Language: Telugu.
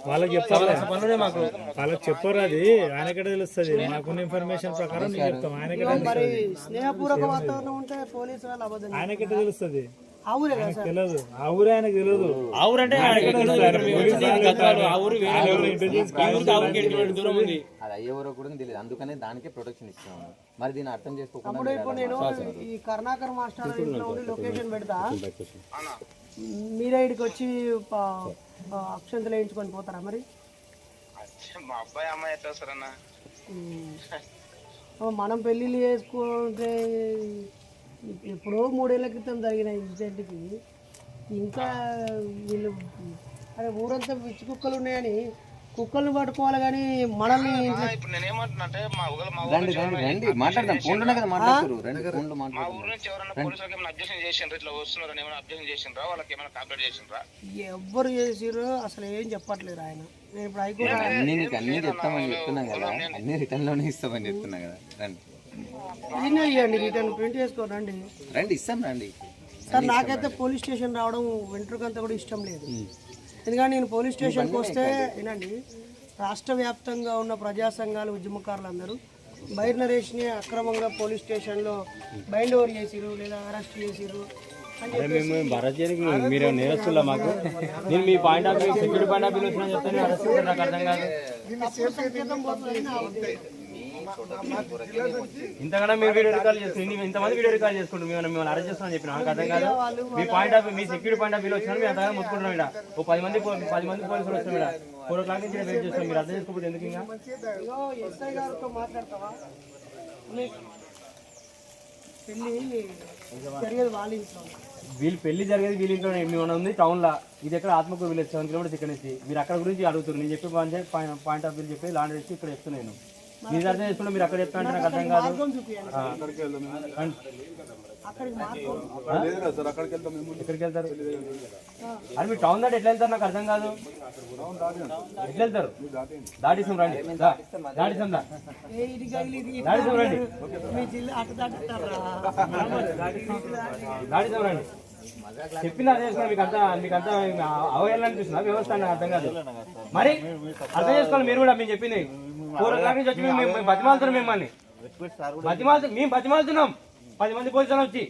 వాళ్ళకి చెప్పాలి, వాళ్ళకి చెప్పరు. అది ఆయనకడే తెలుస్తుంది. మాకున్న ఇన్ఫర్మేషన్ ప్రకారం మీకు చెప్తాం. ఆయనకడే స్నేహపూర్వక వాతావరణం ఉంటే పోలీసు వాళ్ళు అబద్ధం ఆయనకటే తెలుస్తుంది. ఆ ఊరే కదా సార్? తెలియదు. ఆ ఊరే ఆయనకు తెలియదు. ఆ ఊరు అంటే అది అయ్యే ఊరు కూడా తెలియదు. అందుకనే దానికే ప్రొటెక్షన్ ఇస్తున్నాము. మరి దీన్ని అర్థం చేసుకోకుండా అప్పుడు ఇప్పుడు నేను ఈ కరుణాకర్ మాస్టర్ ఇంట్లో ఉండి లొకేషన్ పెడతా, మీరే ఇక్కడికి వచ్చి అక్షంతలు వేయించుకొని పోతారా మరి? మా అబ్బాయి అమ్మాయి ఎట్లా వస్తారన్నా? మనం పెళ్ళిళ్ళు చేసుకుంటే ఎప్పుడో 3 ఏళ్ల క్రితం జరిగిన ఇన్సిడెంట్కి ఇంకా వీళ్ళు అరే ఊరంతా పిచ్చి కుక్కలు ఉన్నాయని కుక్కలను పట్టుకోవాలి కానీ మనల్ని ఇప్పుడు నేనేమంటున్నా అంటే మా ఊరు మాట్లాడదాం. ఫోన్లోనే కదా మాట్లాడుతారు. మా ఊరు నుంచి ఎవరైనా పోలీసులకు ఏమైనా అబ్జెక్షన్ చేసిండ్రా? ఇట్లా వస్తున్నారని ఏమైనా అబ్జెక్షన్ చేసిండ్రా? వాళ్ళకి ఏమైనా కంప్లైంట్ చేసిండ్రా? ఎవ్వరు చేసిర్రు అసలు ఏం చెప్పట్లేరు ఆయన. నేను ఇప్పుడు హైకోర్టు అన్ని చెప్తామని చెప్తున్నాం కదా, అన్ని రిటర్న్ లోనే ఇస్తామని చెప్తున్నా కదా. రండి ఇవ్వండి, రిటర్న్ ప్రింట్ చేసుకోరండి. రండి ఇస్తాం రండి సార్. నాకైతే పోలీస్ స్టేషన్ రావడం వెంట్రుకంతా కూడా ఇష్టం లేదు. ఎందుకంటే నేను పోలీస్ స్టేషన్కి వస్తే వినండి, రాష్ట్ర వ్యాప్తంగా ఉన్న ప్రజా సంఘాలు ఉద్యమకారులు అందరూ బైర్ నరేష్ని అక్రమంగా పోలీస్ స్టేషన్లో బైండ్ ఓవర్ చేసిరు లేదా అరెస్ట్ చేసిరు. మేము భరత్ చేయడానికి మీరు నేరస్తులా మాకు? నేను మీ point of view, security point of view వచ్చినా చెప్తాను, అరెస్ట్ చేస్తే నాకు అర్థం కాదు. ఇంతకన్నా మీరు వీడియో రికార్డ్ చేసుకుని ఇంతమంది వీడియో రికార్డ్ చేసుకుంటాం, మిమ్మల్ని అరెస్ట్ చేస్తామని చెప్పిన నాకు అర్థం కాదు. మీ పాయింట్ ఆఫ్ మీ సెక్యూరిటీ పాయింట్ ఆఫ్ వ్యూ వచ్చినా మేము అంతగా ముట్టుకుంటున్నాం. ఇక్కడ ఓ 10 మంది పోలీసులు వచ్చినాం. ఇక్కడ 4 o'clock నుంచి వెయిట్ చేస్తాం. మీరు అర్థం చేసుకోకపోతే ఎందుకు? ఇంకా ఎస్ఐ గారితో మాట్లాడతావా? పెళ్ళి జరిగేది వాళ్ళ ఇంట్లో, వీళ్ళు పెళ్లి జరిగేది వీళ్ళ ఇంట్లో. మేము ఉంది టౌన్లో, ఇది ఎక్కడ ఆత్మకూరు విలేజ్ 7 kilometers ఇక్కడ నుంచి. మీరు అక్కడ గురించి అడుగుతారు. నేను చెప్పి పాయింట్ ఆఫ్ వ్యూ చెప్పి లాండ్ వేసి ఇక్కడ చెప్తున్నాను. మీరు అర్థం చేసుకుంటే మీరు అక్కడ చెప్తా అంటే నాకు అర్థం కాదు. ఎక్కడికి వెళ్తారు? అది మీరు టౌన్ దాటి ఎట్లా వెళ్తారు నాకు అర్థం కాదు. ఎట్లా వెళ్తారు? దాటిస్తాం రండి, దాటిస్తాం దాటిస్తాం రండి, దాటిస్తాం రండి. చెప్పింది అర్థం చేసుకోండి. మీకు అంతా అవహేళన అనిపిస్తుంది వ్యవస్థ అని అర్థం కాదు. మరి అర్థం చేసుకోవాలి మీరు కూడా. మేము చెప్పింది 4 o'clock నుంచి వచ్చి మేము బతిమాలుతున్నాం. మిమ్మల్ని మేము బతిమాలుతున్నాం. 10 మంది పోలీసులు వచ్చి